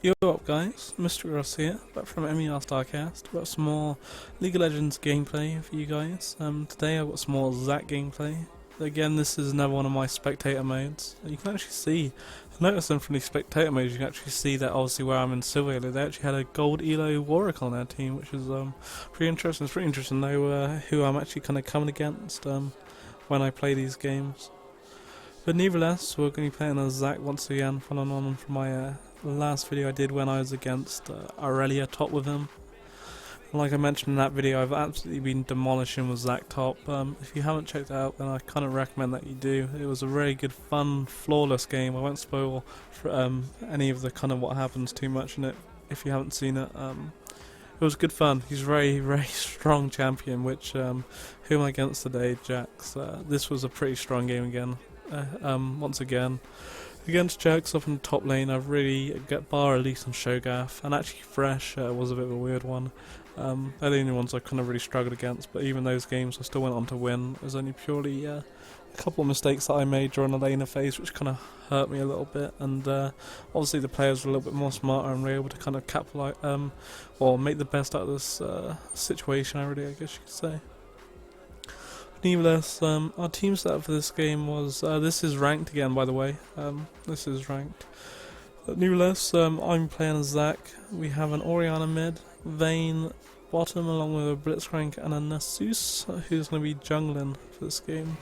Yo, what up guys, Mr. Ross here, back from MER Starcast. Got some more League of Legends gameplay for you guys. Today I've got some more Zac gameplay. Again, this is another one of my spectator modes. You can actually see, I noticed them from the spectator modes, you can actually see that obviously where I'm in Silver, they actually had a gold Elo Warwick on their team, which is pretty interesting. It's pretty interesting to know who I'm actually kind of coming against when I play these games. But nevertheless, we're going to be playing as Zac once again, following on from my last video I did when I was against Irelia top with him. Like I mentioned in that video, I've absolutely been demolishing with Zac top. If you haven't checked it out, then I kind of recommend that you do. It was a very good, fun, flawless game. I won't spoil for, any of the kind of what happens too much in it if you haven't seen it. It was good fun. He's a very, very strong champion, which who am I against today? Jax. This was a pretty strong game again. Once again. Against Jax up in the top lane, I've really got bar Elise and Shogath, and actually Fresh was a bit of a weird one. They're the only ones I kind of really struggled against, but even those games I still went on to win. It was only purely a couple of mistakes that I made during the laner phase which kind of hurt me a little bit, and obviously the players were a little bit more smarter and were able to kind of capitalize, or make the best out of this situation, I guess you could say. Nevertheless, our team setup for this game was, this is ranked again by the way, this is ranked. Nevertheless, I'm playing as Zac. We have an Orianna mid, Vayne bottom along with a Blitzcrank and a Nasus who's going to be jungling for this game.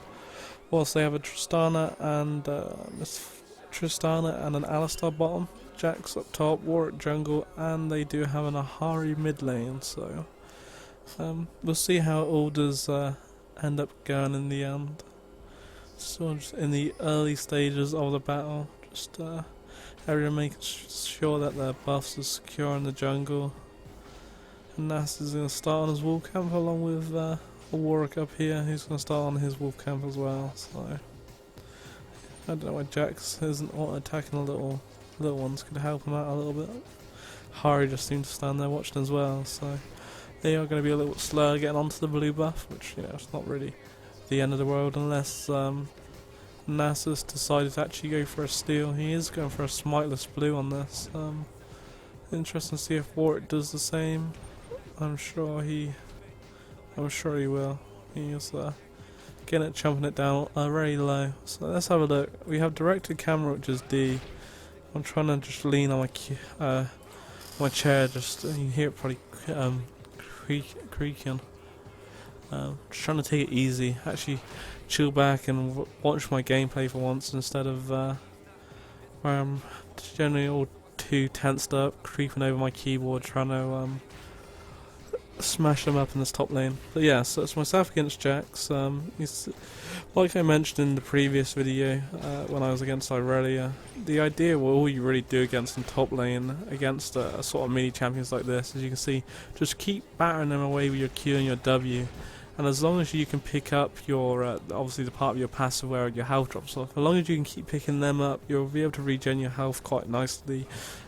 Whilst they have a Tristana and an Alistar bottom, Jax up top, Warwick jungle, and they do have an Ahari mid lane, so we'll see how it all does end up going in the end. So just in the early stages of the battle, just everyone making sure that their buffs are secure in the jungle. And Nas is going to start on his wolf camp along with a Warwick up here who's going to start on his wolf camp as well. So I don't know why Jax isn't auto-attacking the little ones, could help him out a little bit. Hari just seemed to stand there watching as well, so they are going to be a little bit slower getting onto the blue buff, which, you know, it's not really the end of the world unless Nasus decided to actually go for a steal. He is going for a smiteless blue on this. Interesting to see if Warwick does the same. I'm sure he will. He's getting it, chumping it down very low. So let's have a look. We have directed camera, which is D. I'm trying to just lean on my chair. Just you can hear it probably creaking. Just trying to take it easy, actually chill back and watch my gameplay for once instead of where I'm generally all too tensed up, creeping over my keyboard trying to smash them up in this top lane. But yeah, so it's myself against Jax. Like I mentioned in the previous video when I was against Irelia, the idea, well, all you really do against them top lane, against a sort of mini champions like this, as you can see, just keep battering them away with your Q and your W. And as long as you can pick up your, obviously the part of your passive where your health drops off, as long as you can keep picking them up, you'll be able to regen your health quite nicely.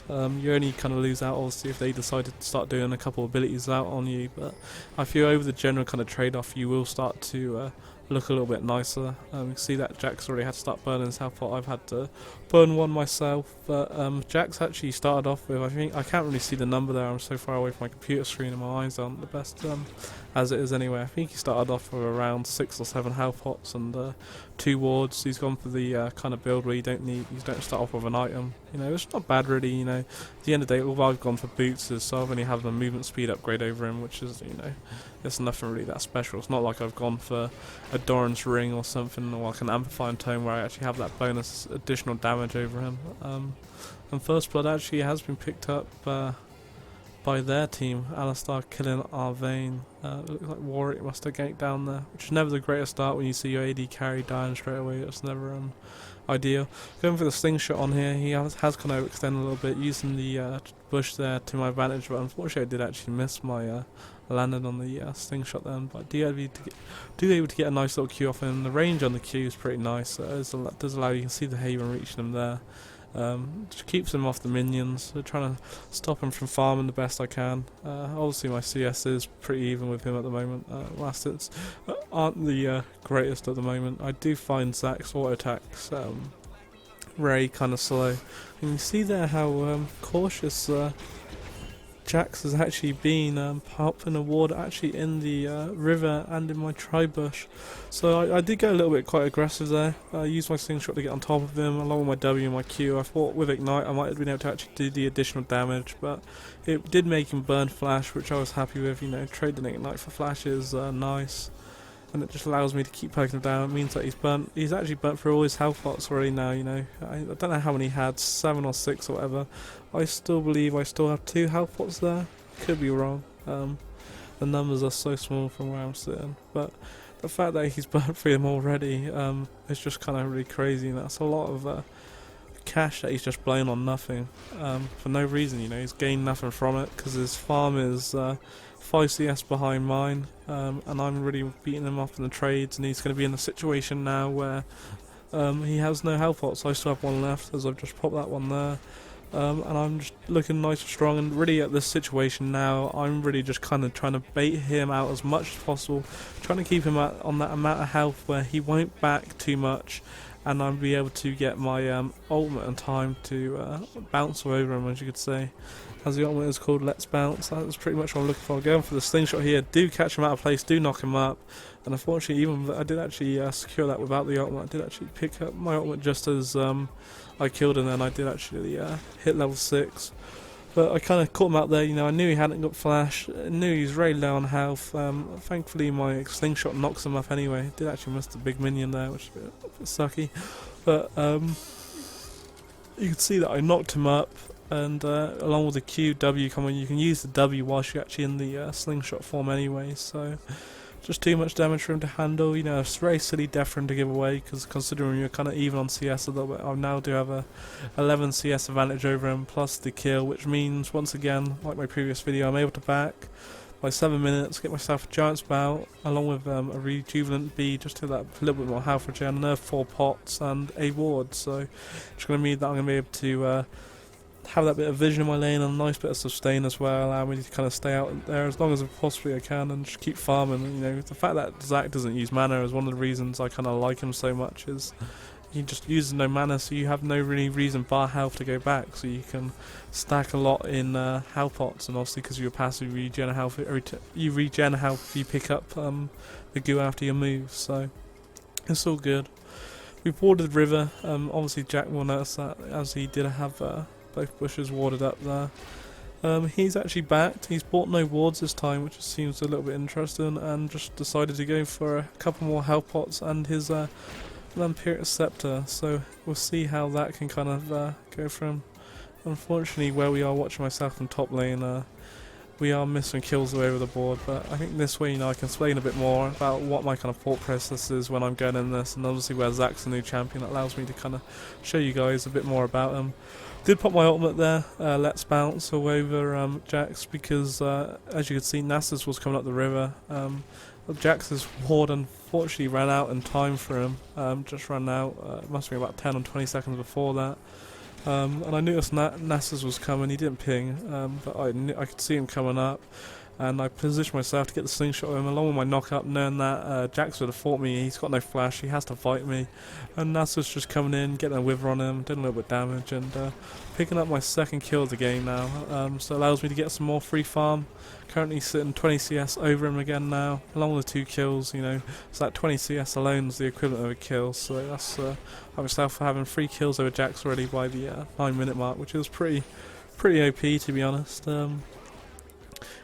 You only kind of lose out obviously if they decide to start doing a couple of abilities out on you, but if you're over the general kind of trade-off, you will start to look a little bit nicer. You can see that Jax already had to start burning his health pot. I've had to burn one myself, but Jax actually started off with, I think, I can't really see the number there, I'm so far away from my computer screen and my eyes aren't the best as it is anyway. I think he started off with around 6 or 7 health pots and 2 wards. He's gone for the kind of build where you don't start off with an item. You know, it's not bad really, you know. At the end of the day, all I've gone for boots is, so I've only had a movement speed upgrade over him, which is, you know, it's nothing really that special. It's not like I've gone for a Doran's ring or something, or like an amplifying tome where I actually have that bonus additional damage over him. And First Blood actually has been picked up by their team. Alistar killing our Vayne. It looks like Warwick must have ganked down there, which is never the greatest start when you see your AD carry dying straight away. It's never ideal. Going for the slingshot on here, he has kind of extended a little bit, using the bush there to my advantage, but unfortunately I did actually miss my landed on the slingshot then, but do able to get a nice little Q off him. The range on the Q is pretty nice, so it does allow you can see the Haven reaching him there. Just keeps him off the minions. So trying to stop him from farming the best I can. Obviously my CS is pretty even with him at the moment. Last hits aren't the greatest at the moment. I do find Zac's auto attacks Ray kind of slow. And you see there how cautious Jax has actually been popping a ward actually in the river and in my tri-bush. So I did go a little bit quite aggressive there. I used my slingshot to get on top of him along with my W and my Q. I thought with Ignite I might have been able to actually do the additional damage, but it did make him burn flash, which I was happy with. You know, trading Ignite for flash is nice. And it just allows me to keep poking him down. It means that he's actually burnt through all his health pots already now, you know. I don't know how many he had, 7 or 6 or whatever. I still believe I still have 2 health pots there. Could be wrong. The numbers are so small from where I'm sitting. But the fact that he's burnt through them already is just kind of really crazy. And that's a lot of cash that he's just blown on nothing. For no reason, you know. He's gained nothing from it because his farm is 5 CS behind mine, and I'm really beating him off in the trades, and he's going to be in a situation now where he has no health pots. I still have 1 left, as I've just popped that one there, and I'm just looking nice and strong, and really at this situation now, I'm really just kind of trying to bait him out as much as possible, trying to keep him on that amount of health where he won't back too much, and I'll be able to get my ultimate in time to bounce over him, as you could say. As the ultimate is called, Let's Bounce. That's pretty much what I'm looking for. Going for the slingshot here, do catch him out of place, do knock him up, and unfortunately even I did actually secure that without the ultimate. I did actually pick up my ultimate just as I killed him, and I did actually hit level 6. But I kind of caught him out there, you know. I knew he hadn't got flash, I knew he was really low on health. Thankfully my slingshot knocks him up anyway. Did actually miss the big minion there, which is a bit sucky. But you can see that I knocked him up, and along with the Q, W coming, you can use the W whilst you're actually in the slingshot form anyway, so just too much damage for him to handle. You know, it's very silly death for him to give away, because considering you're kind of even on CS a little bit, I now do have a 11 CS advantage over him, plus the kill, which means, once again, like my previous video, I'm able to back by 7 minutes, get myself a Giant's Bout, along with a Rejuvenant B, just to that a little bit more health regen, another 4 pots, and a ward, so it's going to mean that I'm going to be able to have that bit of vision in my lane and a nice bit of sustain as well, allow me to kind of stay out there as long as possibly I can and just keep farming. You know, the fact that Zac doesn't use mana is one of the reasons I kind of like him so much, is he just uses no mana, so you have no really reason bar health to go back, so you can stack a lot in health pots, and obviously because you're passive regen health, you regen health if you pick up the goo after your move, so it's all good. We've warded river, obviously Jack will notice that, as he did have both bushes warded up there. He's actually backed. He's bought no wards this time, which seems a little bit interesting, and just decided to go for a couple more health pots and his Vampiric Scepter. So we'll see how that can kind of go for him. Unfortunately, where we are watching myself in top lane, we are missing kills all over the board, but I think this way, you know, I can explain a bit more about what my kind of thought process is when I'm going in this, and obviously where Zac's a new champion, that allows me to kind of show you guys a bit more about him. Did pop my ultimate there, Let's Bounce, all over Jax, because as you can see, Nasus was coming up the river. Jax's ward unfortunately ran out in time for him, just ran out, it must be about 10 or 20 seconds before that. And I noticed Nasus was coming. He didn't ping, but I could see him coming up, and I positioned myself to get the slingshot on him along with my knock up, knowing that Jax would have fought me. He's got no flash, he has to fight me, and Nasus just coming in, getting a wither on him, doing a little bit of damage, and picking up my second kill of the game now, so it allows me to get some more free farm. Currently sitting 20 CS over him again now, along with the 2 kills, you know, so that 20 CS alone is the equivalent of a kill, so that's myself having 3 kills over Jax already by the 9-minute mark, which is pretty OP, to be honest, and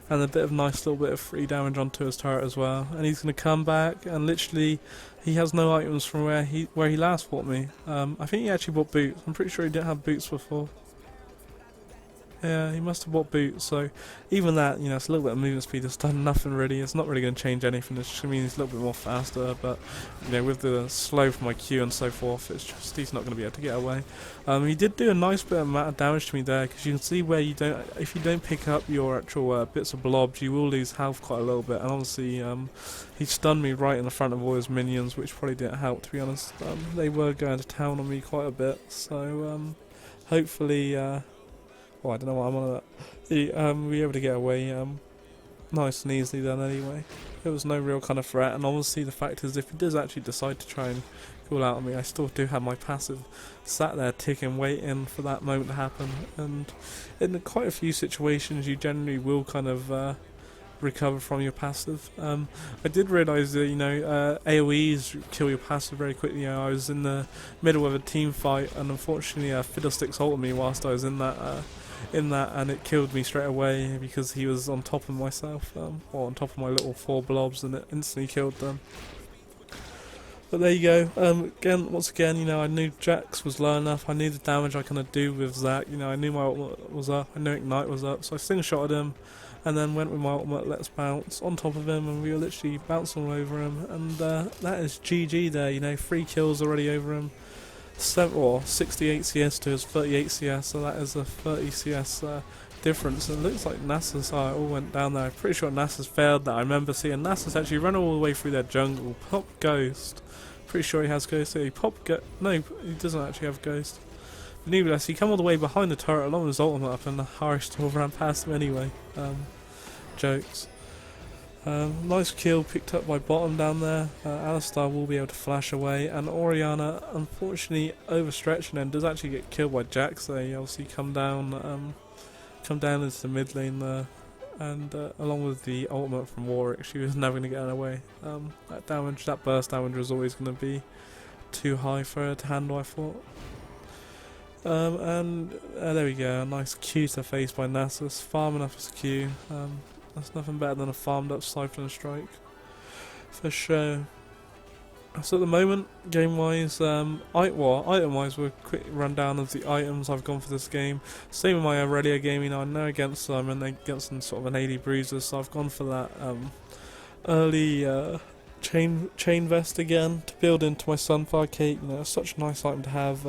a bit of nice little bit of free damage onto his turret as well, and he's going to come back, and literally he has no items from where he last fought me. I think he actually bought boots. I'm pretty sure he didn't have boots before. Yeah, he must have bought boots, so even that, you know, it's a little bit of movement speed, it's done nothing really, it's not really going to change anything, it's just going to mean he's a little bit more faster, but, you know, with the slow from my Q and so forth, it's just, he's not going to be able to get away. He did do a nice bit of amount of damage to me there, because you can see where if you don't pick up your actual bits of blobs, you will lose health quite a little bit, and obviously, he stunned me right in the front of all his minions, which probably didn't help, to be honest. They were going to town on me quite a bit, so, hopefully, I don't know what I'm on about. We were able to get away nice and easily then anyway. there was no real kind of threat. And obviously the fact is, if he does actually decide to try and cool out on me, I still do have my passive sat there ticking, waiting for that moment to happen. And in quite a few situations, you generally will kind of recover from your passive. I did realise that AoEs kill your passive very quickly. I was in the middle of a team fight, and unfortunately Fiddlesticks ulted me whilst I was in that, and it killed me straight away because he was on top of myself, or on top of my little 4 blobs, and it instantly killed them. But there you go. Once again, I knew Jax was low enough. I knew the damage I could do with Zac. I knew my ultimate was up. I knew Ignite was up. So I slingshotted him, and then went with my ultimate Let's Bounce on top of him, and we were literally bouncing all over him. And that is GG there. 3 kills already over him. 68 CS to his 38 CS. So that is a 30 CS difference. And it looks like Nasus all went down there. I'm pretty sure Nasus failed that. I remember seeing Nasus actually run all the way through their jungle, pop Ghost. Pretty sure he has Ghost. He no, he doesn't actually have Ghost. But nevertheless, he come all the way behind the turret along with his ultimate up, and Hari still ran past him anyway. Jokes. Nice kill picked up by bottom down there. Alistar will be able to flash away, and Orianna, unfortunately overstretching and does actually get killed by Jax. They obviously come down into the mid lane there. And along with the ultimate from Warwick, she was never going to get her away. That burst damage was always going to be too high for her to handle, I thought. There we go, a nice Q to face by Nasus, farming up his Q. That's nothing better than a farmed up Siphon Strike, for sure. So at the moment, game-wise, item-wise, we'll quick rundown of the items I've gone for this game. Same with my Irelia game, I know against them, and against some sort of an AD bruiser, so I've gone for that early chain vest again to build into my Sunfire Cape. Such a nice item to have.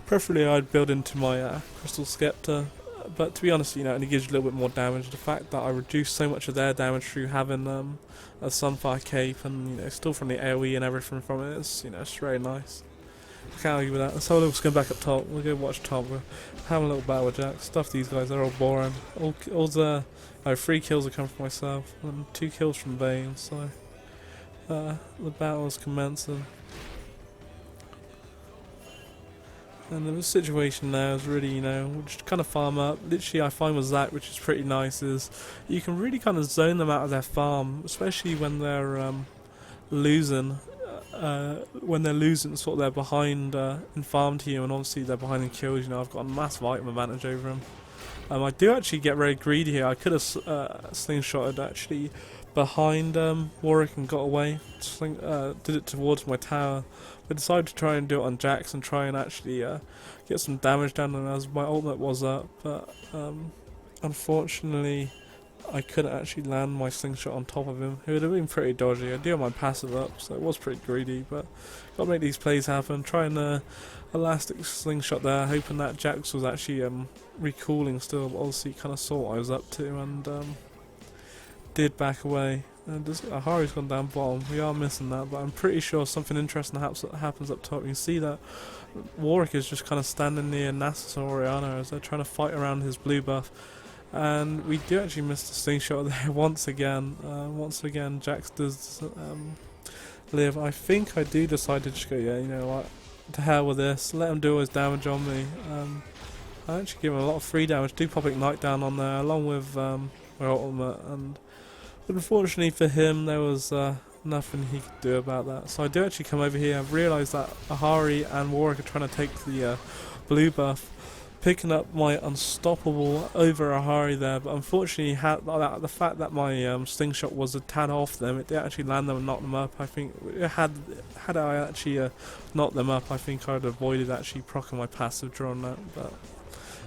Preferably I'd build into my Crystal Scepter. But to be honest, it only gives you a little bit more damage. The fact that I reduced so much of their damage through having a Sunfire Cape and still from the AoE and everything from it, it's it's very nice. I can't argue with that. So let's go back up top. We'll go watch top. We're having a little battle with Jax. Stuff these guys. They're all boring. All the 3 kills have come from myself and 2 kills from Vayne. So the battle is commencing. And the situation now is really, we'll just kind of farm up. Literally, I find with Zac, which is pretty nice, is you can really kind of zone them out of their farm, especially when they're losing. When they're losing, sort of they're behind in farm to you, and obviously they're behind in kills. I've got a massive item advantage over them. I do actually get very greedy here. I could have slingshotted actually behind Warwick and got away. Did it towards my tower. I decided to try and do it on Jax and try and actually get some damage down on him as my ultimate was up, but unfortunately I couldn't actually land my slingshot on top of him. It would have been pretty dodgy. I do have my passive up, so it was pretty greedy, but got to make these plays happen. Trying a elastic slingshot there, hoping that Jax was actually recalling still, but obviously kind of saw what I was up to and did back away. And Ahari's gone down bottom. We are missing that, but I'm pretty sure something interesting happens up top. You can see that Warwick is just kind of standing near Nasus and Orianna as they're trying to fight around his blue buff. And we do actually miss the slingshot there once again. Once again, Jax does live. I think I do decide to just go, what, to hell with this. Let him do all his damage on me. I actually give him a lot of free damage. Do pop Ignite down on there along with my ultimate, but unfortunately for him, there was nothing he could do about that. So I do actually come over here. I've realised that Ahari and Warwick are trying to take the blue buff, picking up my unstoppable over Ahari there. But unfortunately, the fact that my slingshot was a tad off them, it did actually land them and knock them up. I think had I actually knocked them up, I think I'd avoided actually proccing my passive draw on that. But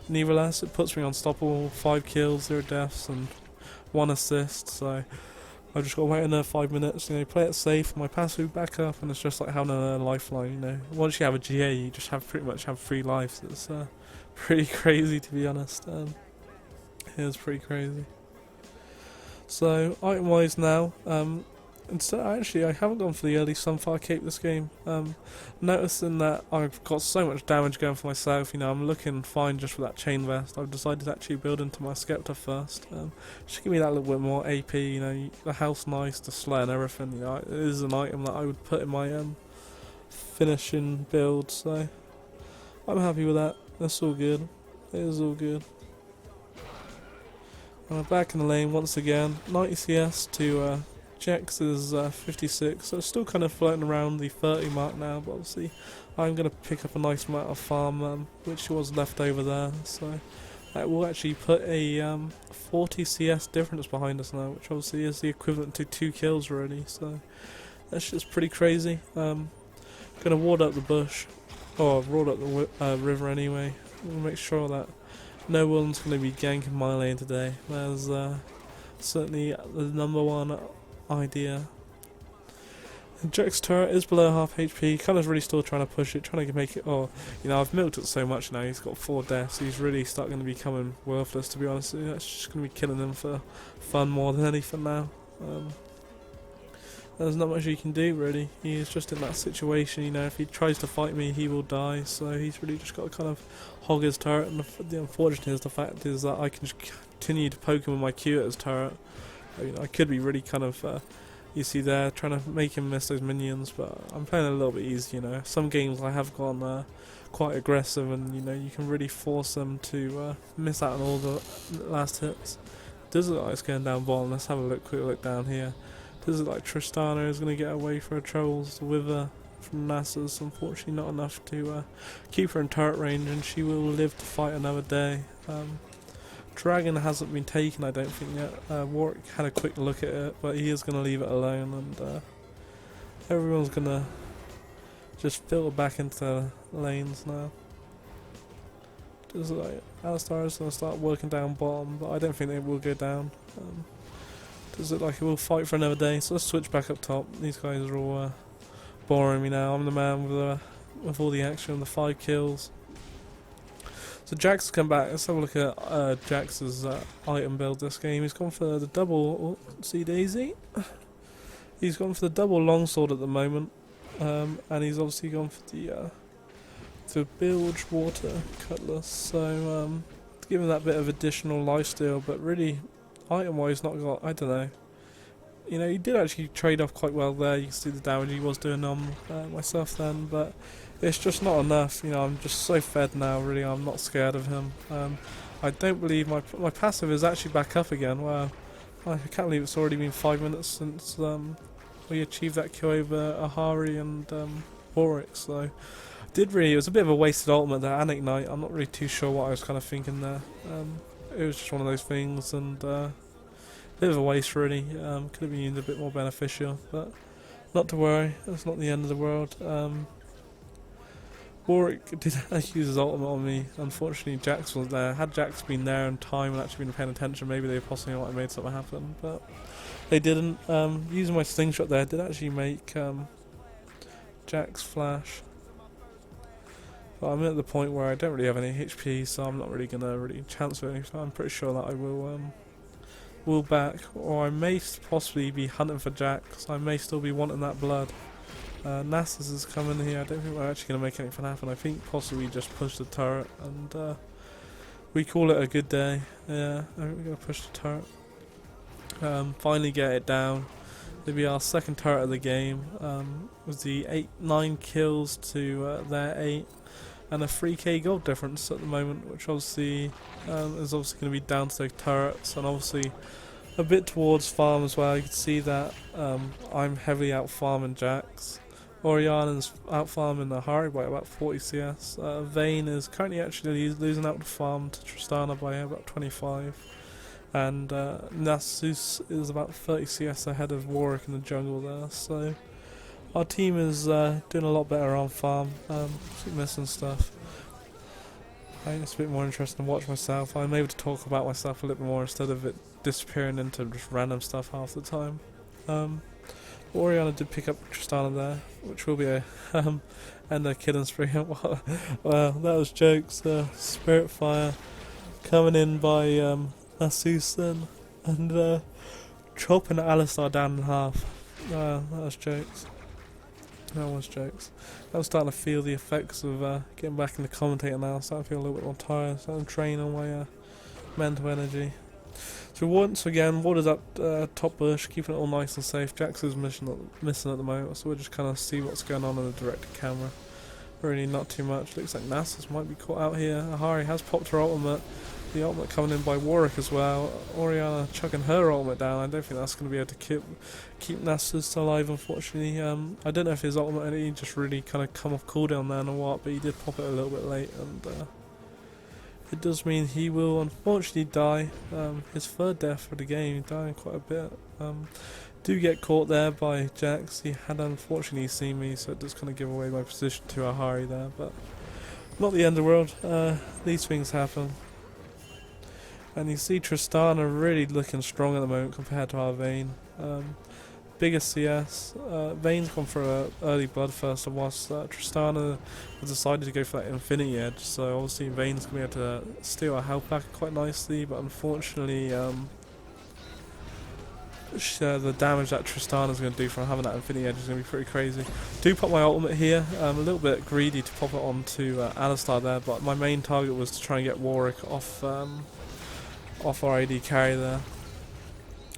nevertheless, it puts me unstoppable. 5 kills, 0 deaths, and 1 assist, so I've just got to wait another 5 minutes, play it safe, my passive back up, and it's just like having a lifeline, Once you have a GA, you just pretty much have 3 lives. It's pretty crazy, to be honest. It is pretty crazy. So, item-wise now, instead, actually, I haven't gone for the early Sunfire Cape this game. Noticing that I've got so much damage going for myself, I'm looking fine just for that chain vest. I've decided to actually build into my Skepta first. Just give me that little bit more AP, the health's nice, the slay and everything, it is an item that I would put in my finishing build, so I'm happy with that. That's all good. It is all good. Back in the lane once again, 90 CS to Jax is 56, so it's still kind of floating around the 30 mark now, but obviously I'm going to pick up a nice amount of farm, which was left over there, so that will actually put a 40 CS difference behind us now, which obviously is the equivalent to 2 kills already, so that's just pretty crazy. Going to ward up the bush, or ward up the river anyway. I'm going to make sure that no one's going to be ganking my lane today. There's certainly the number one idea. Jack's turret is below half HP, kind of really still trying to push it, trying to make it, I've milked it so much now, he's got 4 deaths, he's really starting to becoming worthless, to be honest. That's just going to be killing him for fun more than anything now. There's not much he can do really, he is just in that situation, if he tries to fight me he will die, so he's really just got to kind of hog his turret, and the unfortunate is the fact is that I can just continue to poke him with my Q at his turret. I could be really kind of, you see there, trying to make him miss those minions, but I'm playing a little bit easy, Some games I have gone quite aggressive, and you can really force them to miss out on all the last hits. Does it look like it's going down bottom? Let's have a quick look down here. Does it look like Tristana is going to get away for her trolls? The Wither from NASA's unfortunately not enough to keep her in turret range, and she will live to fight another day. Dragon hasn't been taken, I don't think yet. Warwick had a quick look at it, but he is going to leave it alone, and everyone's going to just filter back into lanes now. Does it look like Alistar is going to start working down bottom, but I don't think they will go down. Does it look like it will fight for another day? So let's switch back up top. These guys are all boring me now. I'm the man with all the action, the 5 kills. So Jax has come back. Let's have a look at Jax's item build this game. He's gone for the double. See Daisy. He's gone for the double longsword at the moment, and he's obviously gone for the bilge water cutlass. So to give him that bit of additional lifesteal, but really item-wise not got. I don't know. He did actually trade off quite well there. You can see the damage he was doing on myself then, but it's just not enough. I'm just so fed now. Really, I'm not scared of him. I don't believe my passive is actually back up again. Wow, I can't believe it's already been 5 minutes since we achieved that kill over Ahari and Warwick. So it was a bit of a wasted ultimate there and Ignite. I'm not really too sure what I was kind of thinking there. It was just one of those things, and bit of a waste really. Could have been a bit more beneficial, but not to worry, that's not the end of the world. Warwick did use his ultimate on me. Unfortunately Jax was there. Had Jax been there in time and actually been paying attention, maybe they possibly might have made something happen, but they didn't. Using my slingshot there did actually make Jax flash. But I'm at the point where I don't really have any HP, so I'm not really going to chance with anything. I'm pretty sure that I will back, or I may possibly be hunting for Jax. I may still be wanting that blood. Nasus is coming here. I don't think we're actually going to make anything happen. I think possibly just push the turret, and we call it a good day. Yeah, I think we're going to push the turret. Finally get it down. It'll be our second turret of the game. Was the 9 kills to their 8. And a 3k gold difference at the moment, which obviously is obviously going to be down to the turrets, and obviously a bit towards farm as well. You can see that I'm heavily out farming Jax. Oriana's out farming the Ahari by about 40 CS. Vayne is currently actually losing out to farm to Tristana by about 25. And Nasus is about 30 CS ahead of Warwick in the jungle there. So our team is doing a lot better on farm. Keep missing stuff. I think it's a bit more interesting to watch myself. I'm able to talk about myself a little bit more instead of it disappearing into just random stuff half the time. Oriana did pick up Tristana there, which will be a and a killing spree. Wow, that was jokes. Spirit Fire coming in by Nasus and chopping Alistar down in half. That was jokes. That was jokes. I'm starting to feel the effects of getting back in the commentator now. I'm starting to feel a little bit more tired. Starting to drain on my mental energy. So once again, watered up top bush, keeping it all nice and safe. Jax is missing at the moment, so we'll just kind of see what's going on the director camera. Really not too much. Looks like Nasus might be caught out here. Ahri has popped her ultimate. The ultimate coming in by Warwick as well. Orianna chucking her ultimate down. I don't think that's going to be able to keep Nasus alive, unfortunately. I don't know if his ultimate energy just really kind of come off cooldown then or what, but he did pop it a little bit late, and it does mean he will unfortunately die. His third death for the game, he died quite a bit. Do get caught there by Jax. He had unfortunately seen me, so it does kind of give away my position to Ahri there, but not the end of the world. These things happen. And you see Tristana really looking strong at the moment compared to our Vayne. Bigger CS. Vayne's gone for an early bloodthirst, whilst Tristana has decided to go for that Infinity Edge. So obviously Vayne's going to be able to steal our health back quite nicely, but unfortunately the damage that Tristana's going to do from having that Infinity Edge is going to be pretty crazy. Do pop my ultimate here. A little bit greedy to pop it onto Alistar there, but my main target was to try and get Warwick off our AD carry there.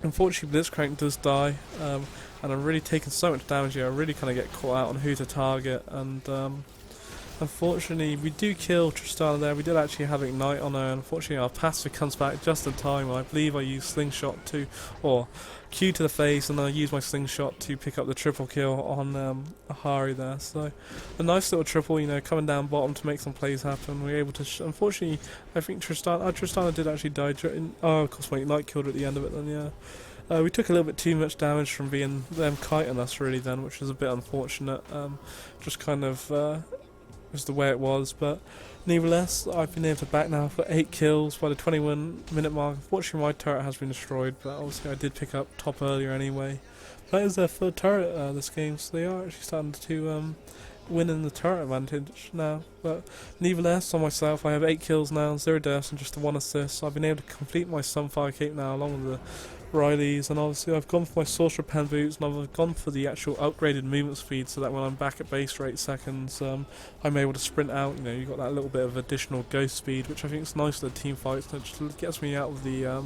Unfortunately, Blitzcrank does die, and I'm really taking so much damage here. I really kind of get caught out on who to target, and unfortunately, we do kill Tristana there. We did actually have Ignite on her. Unfortunately, our passive comes back just in time. I believe I used Slingshot or Q to the face, and I used my Slingshot to pick up the triple kill on Ahri there. So a nice little triple, coming down bottom to make some plays happen. We were able to. Unfortunately, I think Tristana did actually die. Of course, my Ignite killed her at the end of it. Then yeah. We took a little bit too much damage from being them kiting us really then, which was a bit unfortunate. Just kind of was the way it was, but nevertheless, I've been able to back now for 8 kills by the 21-minute mark. Unfortunately, my turret has been destroyed, but obviously I did pick up top earlier anyway. That is their third turret this game, so they are actually starting to win in the turret advantage now. But nevertheless, on myself, I have 8 kills now, 0 deaths, and just 1 assist. So I've been able to complete my Sunfire Cape now, along with the Riley's, and obviously I've gone for my Sorcerer Pen Boots, and I've gone for the actual upgraded movement speed, so that when I'm back at base rate seconds, I'm able to sprint out. You've got that little bit of additional ghost speed, which I think is nice for the team fights, and it just gets me out of the,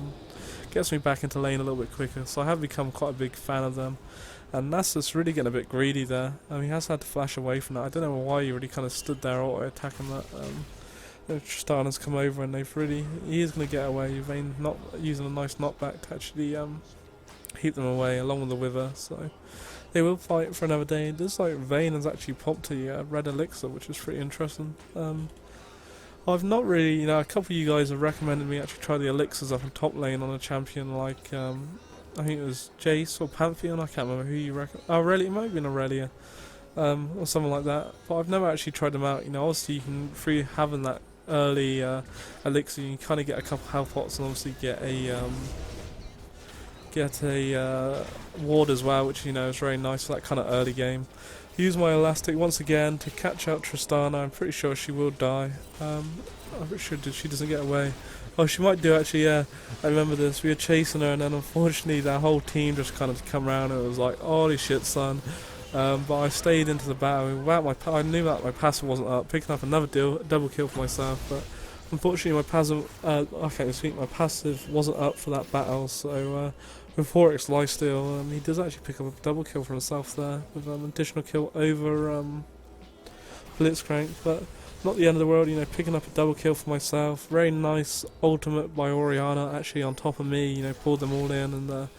gets me back into lane a little bit quicker. So I have become quite a big fan of them. And Nasus really getting a bit greedy there. He has had to flash away from that. I don't know why he really kind of stood there auto-attacking that. Tristana's come over and he is going to get away. Vayne not using a nice knockback to actually keep them away along with the Wither. So they will fight for another day. It looks like Vayne has actually popped a red elixir, which is pretty interesting. I've not really, a couple of you guys have recommended me actually try the elixirs up in top lane on a champion like I think it was Jace or Pantheon. I can't remember who you recommend. Oh, Irelia, it might have been Irelia. Or something like that, but I've never actually tried them out. Obviously you can, through having that early elixir, you can kind of get a couple health pots and obviously get a ward as well, which is very nice for that kind of early game. Use my elastic once again to catch out Tristana. I'm pretty sure she will die. I'm pretty sure she doesn't get away. Oh, she might do actually, yeah. I remember this. We were chasing her, and then unfortunately that whole team just kind of come around, and it was like, holy shit, son. But I stayed into the battle. I knew that my passive wasn't up, picking up another double kill for myself. But unfortunately, my passive wasn't up for that battle. So with Warwick's lifesteal, he does actually pick up a double kill for himself there with an additional kill over Blitzcrank. But not the end of the world, picking up a double kill for myself. Very nice ultimate by Orianna, actually on top of me. Pulled them all in, and the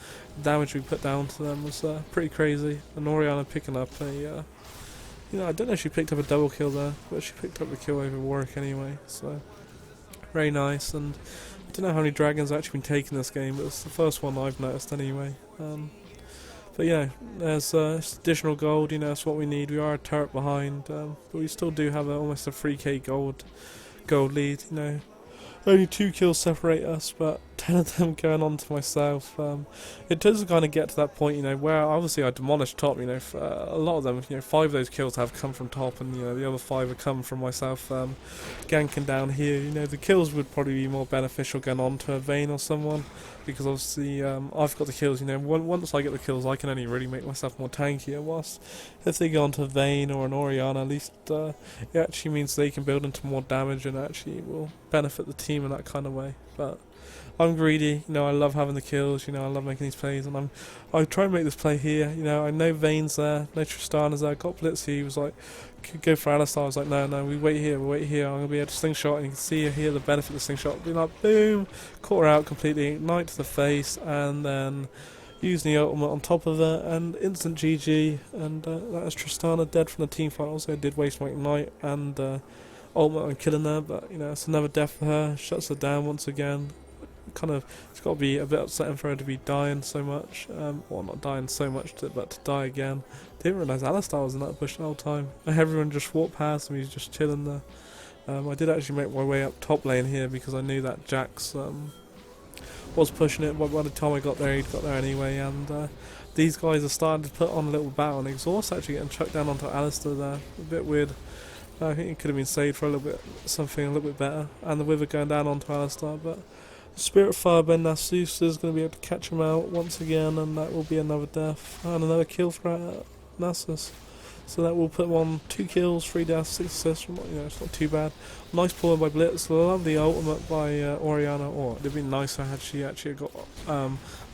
damage we put down to them was pretty crazy. And Orianna picking up a, I don't know if she picked up a double kill there, but she picked up the kill over Warwick anyway. So very nice. And I don't know how many dragons I've actually been taking this game, but it's the first one I've noticed anyway. But there's additional gold, that's what we need. We are a turret behind, but we still do have almost a 3k gold lead, only 2 kills separate us, but 10 of them going on to myself. It does kind of get to that point, you know, where obviously I demolished top, you know, a lot of them, you know, 5 of those kills have come from top, and, you know, the other 5 have come from myself ganking down here. You know, the kills would probably be more beneficial going on to a Vayne or someone, because obviously I've got the kills, you know, once I get the kills I can only really make myself more tankier, whilst if they go on to a Vayne or an Orianna, at least it actually means they can build into more damage and actually will benefit the team in that kind of way. But I'm greedy, you know, I love having the kills, you know, I love making these plays, and I try and make this play here, you know, I know Vayne's there, no Tristana's there, got Blitzy, he was like, could go for Alistar, I was like, no, we wait here, I'm going to be able to slingshot, and you can see here the benefit of the slingshot, being like, boom, caught her out completely, ignite to the face, and then use the ultimate on top of it, and instant GG, and that is Tristana dead from the team fight. Also did waste my ignite and ultimate on killing her, but, you know, it's another death for her, shuts her down once again. Kind of, it's got to be a bit upsetting for her to be dying so much, well, not dying so much, but to die again. Didn't realise Alistar was in that bush the whole time. Everyone just walked past him, he's just chilling there. I did actually make my way up top lane here because I knew that Jax was pushing it, but by the time I got there, he'd got there anyway, and these guys are starting to put on a little battle, and Exhaust actually getting chucked down onto Alistar there. A bit weird. I think it could have been saved for a little bit, something a little bit better, and the Wither going down onto Alistar, but Spirit Firebend Nasus is going to be able to catch him out once again, and that will be another death and another kill for Nasus. So that will put him on 2 kills, 3 deaths, 6 assists. You know, it's not too bad. Nice pull in by Blitz. Lovely ultimate by Orianna. Or it'd have been nicer had she actually got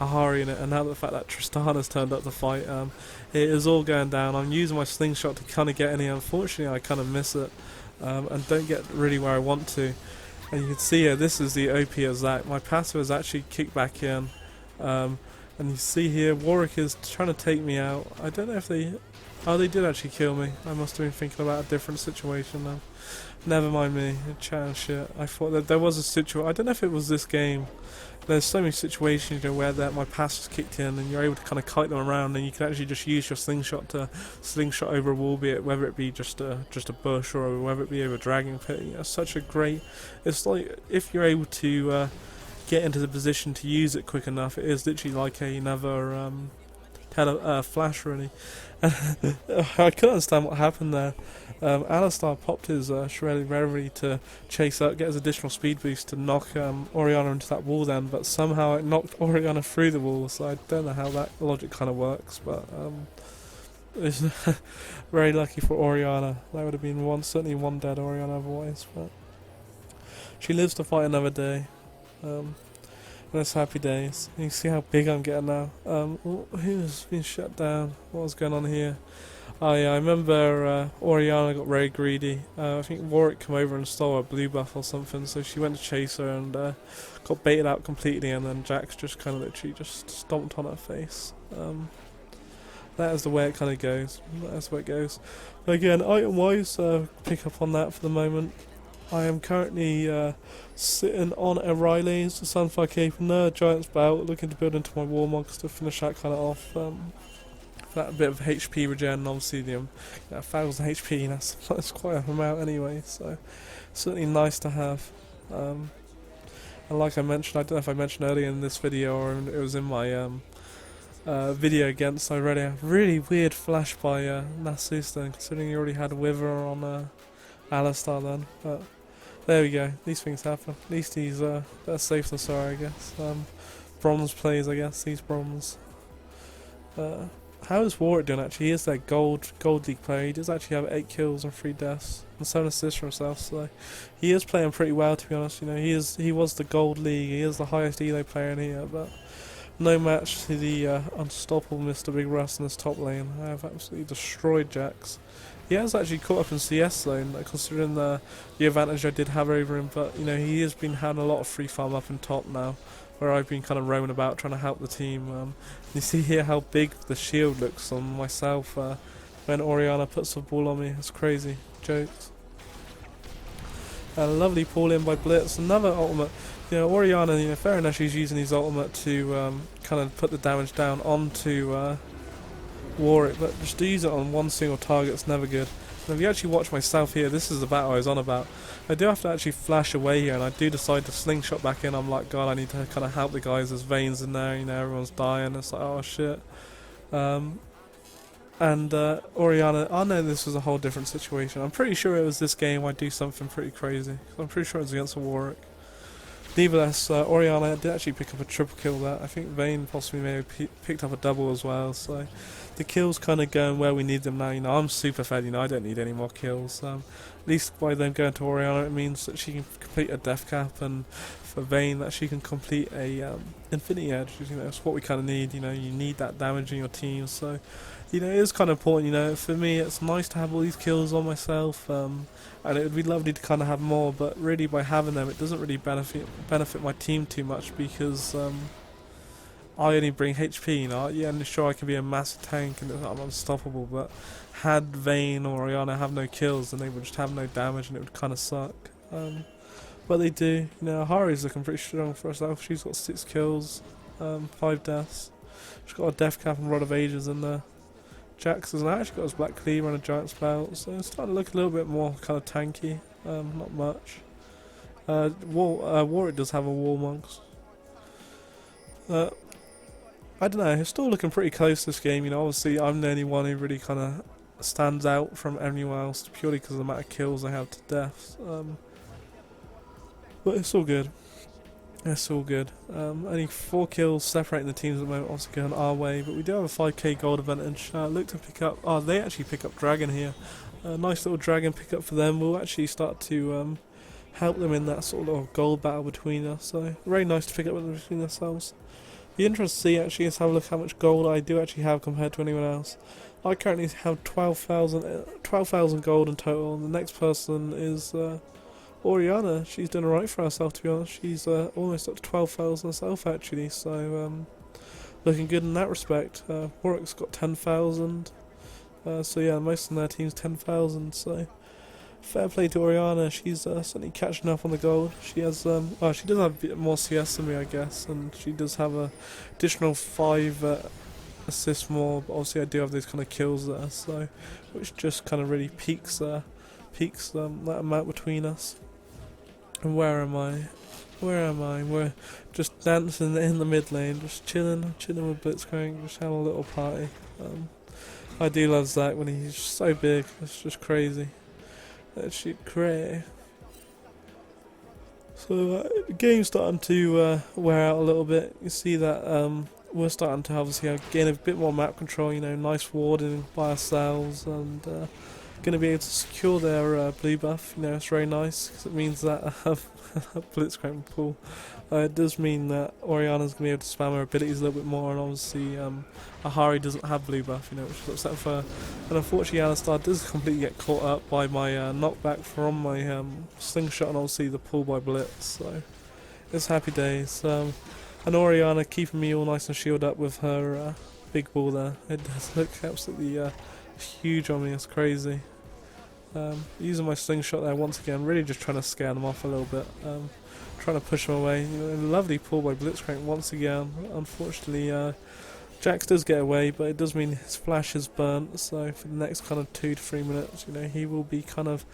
Ahari in it. And now the fact that Tristana's turned up to fight, it is all going down. I'm using my slingshot to kind of get in here. Unfortunately, I kind of miss it and don't get really where I want to. And you can see here, this is the OP of Zac. My passive is actually kicked back in. And you see here, Warwick is trying to take me out. I don't know if they... Oh, they did actually kill me. I must have been thinking about a different situation now. Never mind me. Chat and shit. I thought that there was a situation... I don't know if it was this game. There's so many situations, you know, where my pass is kicked in and you're able to kind of kite them around, and you can actually just use your slingshot to slingshot over a wall, whether it be just a bush or whether it be over a dragon pit. You know, such a great... It's like, if you're able to get into the position to use it quick enough, it is literally like another flash, really. I couldn't understand what happened there. Alistar popped his Shreddy Reverie to chase up, get his additional speed boost to knock Orianna into that wall then, but somehow it knocked Orianna through the wall, so I don't know how that logic kind of works, but it's very lucky for Orianna. That would have been certainly one dead Orianna otherwise, but she lives to fight another day. And it's happy days. You can see how big I'm getting now. Who's been shut down? What was going on here? Oh yeah, I remember Orianna got very greedy. I think Warwick came over and stole a blue buff or something, so she went to chase her and got baited out completely, and then Jax just kind of literally just stomped on her face. That is the way it kind of goes. That's the way it goes. But again, item-wise, pick up on that for the moment. I am currently sitting on Irelia's Sunfire Cape and Giant's Bout, looking to build into my Warmogs to finish that kind of off. That bit of HP regen, obviously the 1000 HP, that's quite an amount anyway, so certainly nice to have. And like I mentioned, I don't know if I mentioned earlier in this video or it was in my video against Irelia, really weird flash by Nasus then, considering he already had a Wither on Alistar then, but there we go, these things happen. At least he's better safe than sorry, I guess. Bronze plays, I guess, these bronze. How is Warwick doing actually? He is that gold league player. He does actually have 8 kills and 3 deaths and 7 assists for himself, so he is playing pretty well, to be honest. You know, he was the gold league, he is the highest elo player in here, but no match to the unstoppable Mr. Big Russ in this top lane. I have absolutely destroyed Jax. He has actually caught up in CS though, considering the advantage I did have over him, but you know, he has been having a lot of free farm up in top now, where I've been kind of roaming about trying to help the team. You see here how big the shield looks on myself when Orianna puts a ball on me. It's crazy. Jokes. A lovely pull in by Blitz. Another ultimate. You know, Orianna, you know, fair enough, she's using his ultimate to kind of put the damage down onto Warwick, but just to use it on one single target is never good. Now, if you actually watch myself here, this is the battle I was on about. I do have to actually flash away here, and I do decide to slingshot back in. I'm like, God, I need to kind of help the guys. There's veins in there, you know, everyone's dying. It's like, oh shit. Oriana, I know this was a whole different situation. I'm pretty sure it was this game I'd do something pretty crazy. I'm pretty sure it was against a Warwick. Nevertheless, Oriana did actually pick up a triple kill there. I think Vayne possibly may have picked up a double as well. So the kills kind of going where we need them now. You know, I'm super fed. You know, I don't need any more kills. At least by them going to Oriana, it means that she can complete a death cap, and for Vayne that she can complete a Infinity Edge. You know, it's what we kind of need. You know, you need that damage in your team. So, you know, it is kind of important. You know, for me, it's nice to have all these kills on myself. And it would be lovely to kind of have more, but really by having them, it doesn't really benefit my team too much, because I only bring HP. You know, yeah, and sure I can be a massive tank and I'm unstoppable, but had Vayne or Oriana have no kills, then they would just have no damage, and it would kind of suck. But they do. You know, Ahari's looking pretty strong for herself. She's got 6 kills, 5 deaths. She's got a death cap and Rod of Ages in there. Jax has actually got his Black Cleaver and a Giant's Belt, so it's starting to look a little bit more kind of tanky. Not much. Warwick does have a War Monks. I don't know, it's still looking pretty close this game. You know, obviously I'm the only one who really kind of stands out from everyone else, purely because of the amount of kills I have to deaths. But it's all good. It's all good. Only 4 kills separating the teams at the moment, also going our way, but we do have a 5k gold advantage. Look to pick up. Oh, they actually pick up Dragon here. Nice little Dragon pick up for them. We'll actually start to help them in that sort of gold battle between us. So very nice to pick up between ourselves. Be interesting to see actually is have a look how much gold I do actually have compared to anyone else. I currently have 12,000 gold in total, and the next person is Oriana. She's doing alright for herself, to be honest. She's almost up to 12,000 herself actually, so looking good in that respect. Warwick's got 10,000, so yeah, most of their team's 10,000, so fair play to Oriana. She's certainly catching up on the gold. She has, well, she does have a bit more CS than me, I guess, and she does have a additional 5 assists more, but obviously I do have those kind of kills there, so which just kind of really peaks that amount between us. And where am I? We're just dancing in the mid lane, just chilling with Blitzcrank, just having a little party. I do love Zac when he's so big. It's just crazy. That shit crazy. So the game's starting to wear out a little bit. You see that we're starting to obviously gain a bit more map control. You know, nice warding by ourselves, and going to be able to secure their blue buff. You know, it's very nice because it means that Blitzcrank pool. It does mean that Oriana's going to be able to spam her abilities a little bit more, and obviously Ahari doesn't have blue buff, you know, which is upset for her. And unfortunately Alistar does completely get caught up by my knockback from my slingshot, and obviously the pull by Blitz, so it's happy days. And Oriana keeping me all nice and shielded up with her big ball there. It does look absolutely huge on me, it's crazy. Using my slingshot there once again, really just trying to scare them off a little bit, trying to push them away. You know, lovely pull by Blitzcrank once again. Unfortunately, Jax does get away, but it does mean his flash is burnt, so for the next kind of 2 to 3 minutes, you know, he will be kind of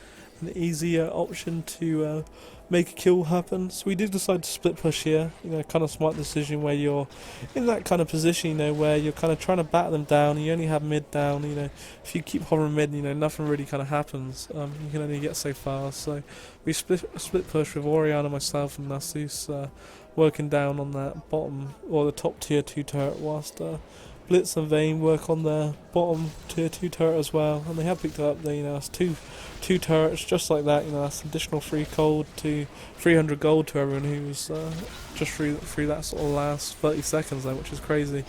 an easier option to make a kill happen. So we did decide to split push here, you know, kind of smart decision where you're in that kind of position, you know, where you're kind of trying to bat them down, and you only have mid down, you know, if you keep hovering mid, you know, nothing really kind of happens, you can only get so far. So we split push with Oriana, myself and Nasus working down on that bottom, or the top tier 2 turret, whilst Blitz and Vayne work on their bottom tier 2 turret as well, and they have picked up the, you know, that's two turrets just like that. You know, that's additional 300 gold to everyone who's just through that sort of last 30 seconds there, which is crazy.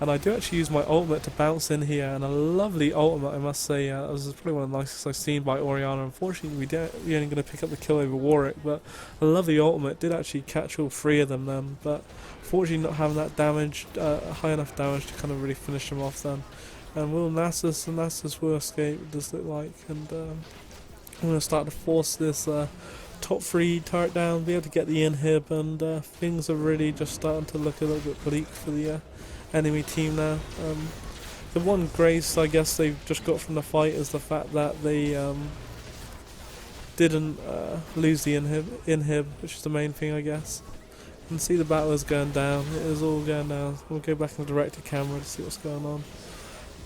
And I do actually use my ultimate to bounce in here, and a lovely ultimate, I must say. This is probably one of the nicest I've seen by Oriana. Unfortunately, we're only going to pick up the kill over Warwick, but a lovely ultimate did actually catch all 3 of them then. But fortunately, not having that damage, high enough damage to kind of really finish them off then. And will Nasus will escape, it does look like. And I'm going to start to force this top 3 turret down, be able to get the inhib, and things are really just starting to look a little bit bleak for the enemy team now. The one grace I guess they've just got from the fight is the fact that they didn't lose the inhib, which is the main thing I guess. And see the battle is going down. It is all going down. We'll go back and direct the camera to see what's going on.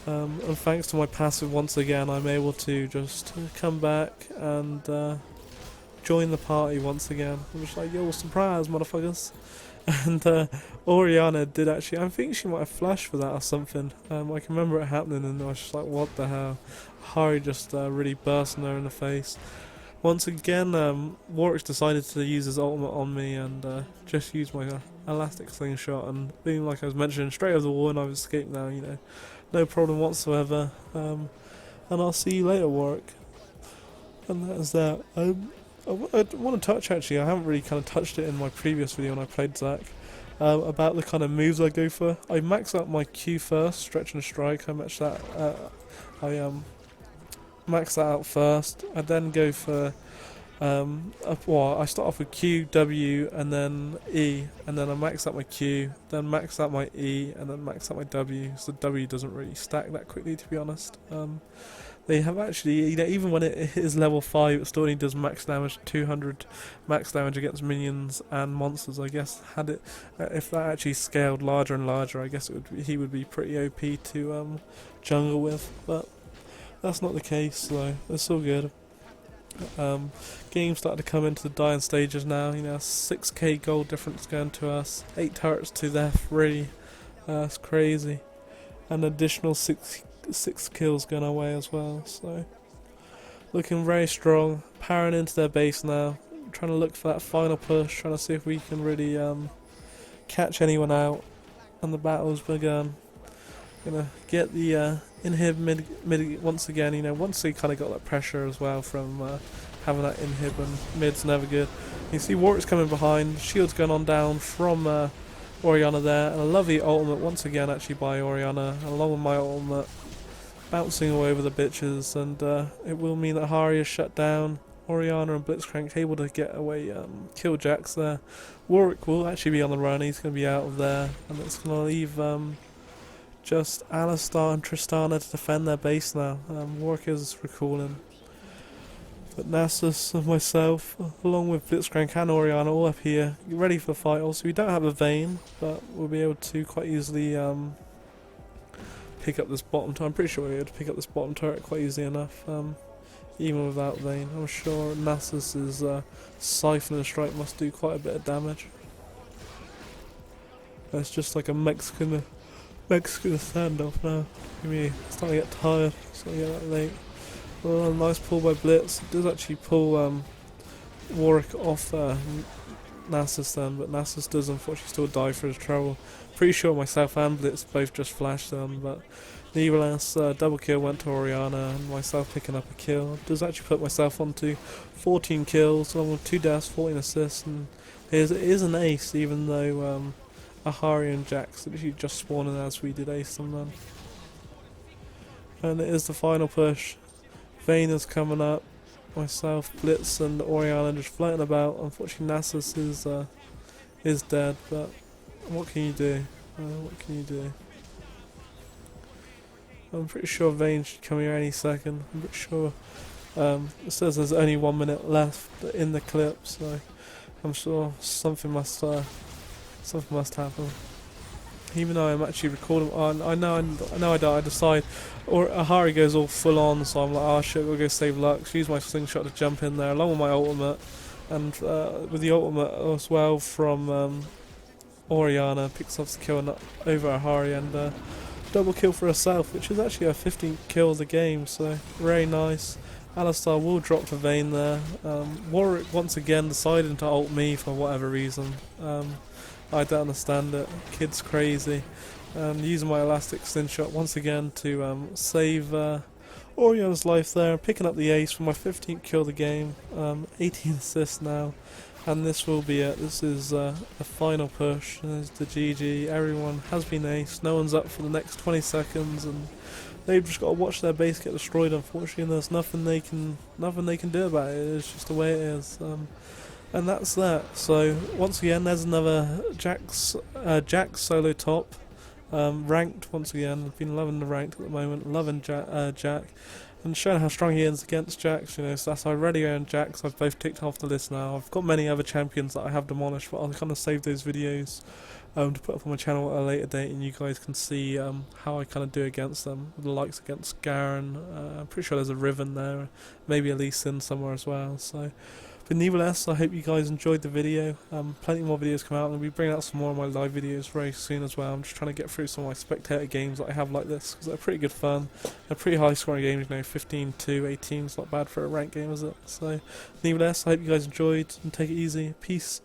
And thanks to my passive once again, I'm able to just come back and join the party once again. I'm just like, yo, surprise, motherfuckers. And Oriana did actually, I think she might have flashed for that or something. I can remember it happening and I was just like, what the hell. Hari just really bursting her in the face. Once again, Warwick decided to use his ultimate on me and just use my elastic slingshot, and being like I was mentioning, straight over the wall and I've escaped now, you know. No problem whatsoever. And I'll see you later, Warwick. And that is that. I want to touch, actually, I haven't really kind of touched it in my previous video when I played Zac, about the kind of moves I go for. I max out my Q first, stretch and strike. I match that. Max that out first. I then go for I start off with Q, W, and then E, and then I max out my Q, then max out my E, and then max out my W. So the W doesn't really stack that quickly, to be honest. They have actually, you know, even when it is level 5, it still only does max damage, 200 max damage against minions and monsters. I guess had it, if that actually scaled larger and larger, I guess he would be pretty OP to jungle with, but that's not the case, so it's all good. Games started to come into the dying stages now, you know, 6k gold difference going to us, 8 turrets to their 3, that's crazy, and additional 6 kills going our way as well, so looking very strong, powering into their base now, trying to look for that final push, trying to see if we can really catch anyone out, and the battle's begun. Gonna get the inhib mid once again, you know, once they kind of got that pressure as well from having that inhib, and mid's never good. You see Warwick's coming behind, shield's going on down from Oriana there, and a lovely ultimate once again actually by Oriana, along with my ultimate, bouncing all over the bitches, and it will mean that Hari is shut down. Oriana and Blitzcrank able to get away, kill Jax there. Warwick will actually be on the run, he's going to be out of there, and it's going to leave just Alistar and Tristana to defend their base now. Warwick is recalling. But Nasus and myself, along with Blitzcrank and Oriana, all up here, ready for the fight. Also, we don't have a Vayne, but we'll be able to quite easily pick up this bottom turret. I'm pretty sure we'll be able to pick up this bottom turret quite easily enough, even without Vayne. I'm sure Nasus's Siphon Strike must do quite a bit of damage. It's just like a Mexican standoff now. I'm starting to get tired, starting to get that late. Well, a nice pull by Blitz. It does actually pull Warwick off Nasus then, but Nasus does unfortunately still die for his trouble. Pretty sure myself and Blitz both just flashed them, but nevertheless, double kill went to Oriana, and myself picking up a kill. Does actually put myself onto 14 kills, along with 2 deaths, 14 assists, and it is an ace, even though Ahari and Jax literally just spawning as we did ace them then. And it is the final push. Vayne is coming up. Myself, Blitz, and Oriana just floating about. Unfortunately, Nasus is dead, but what can you do? What can you do? I'm pretty sure Vayne should come here any second. I'm pretty sure. It says there's only 1 minute left in the clip, so I'm sure something must happen. Even though I'm actually recording, I decide, or Ahari goes all full on, so I'm like, oh shit, we'll go save Lux, use my slingshot to jump in there, along with my ultimate, and with the ultimate as well from Oriana, picks off the kill over Ahari, and double kill for herself, which is actually her 15th kill of the game, so very nice. Alistar will drop to Vayne there. Warwick once again deciding to ult me for whatever reason. I don't understand it. Kid's crazy. Using my elastic slingshot once again to save Oriana's life there. Picking up the ace for my 15th kill of the game. 18 assists now. And this will be it. This is the final push. There's the GG. Everyone has been aced. No one's up for the next 20 seconds. And they've just got to watch their base get destroyed, unfortunately. And there's nothing they can do about it. It's just the way it is. And that's that. So once again, there's another Jax solo top. Ranked once again. I've been loving the ranked at the moment, loving Jack, and showing how strong he is against Jax. You know, so that's Irelia and Jax. I've both ticked off the list now. I've got many other champions that I have demolished, but I'll kind of save those videos to put up on my channel at a later date, and you guys can see how I kind of do against them. The likes against Garen. I'm pretty sure there's a Riven there, maybe a Lee Sin somewhere as well. So. But nevertheless, I hope you guys enjoyed the video. Plenty more videos come out, and we'll be bringing out some more of my live videos very soon as well. I'm just trying to get through some of my spectator games that I have like this, because they're pretty good fun. They're pretty high scoring games, you know, 15 to 18 is not bad for a ranked game, is it? So, nevertheless, I hope you guys enjoyed, and take it easy. Peace.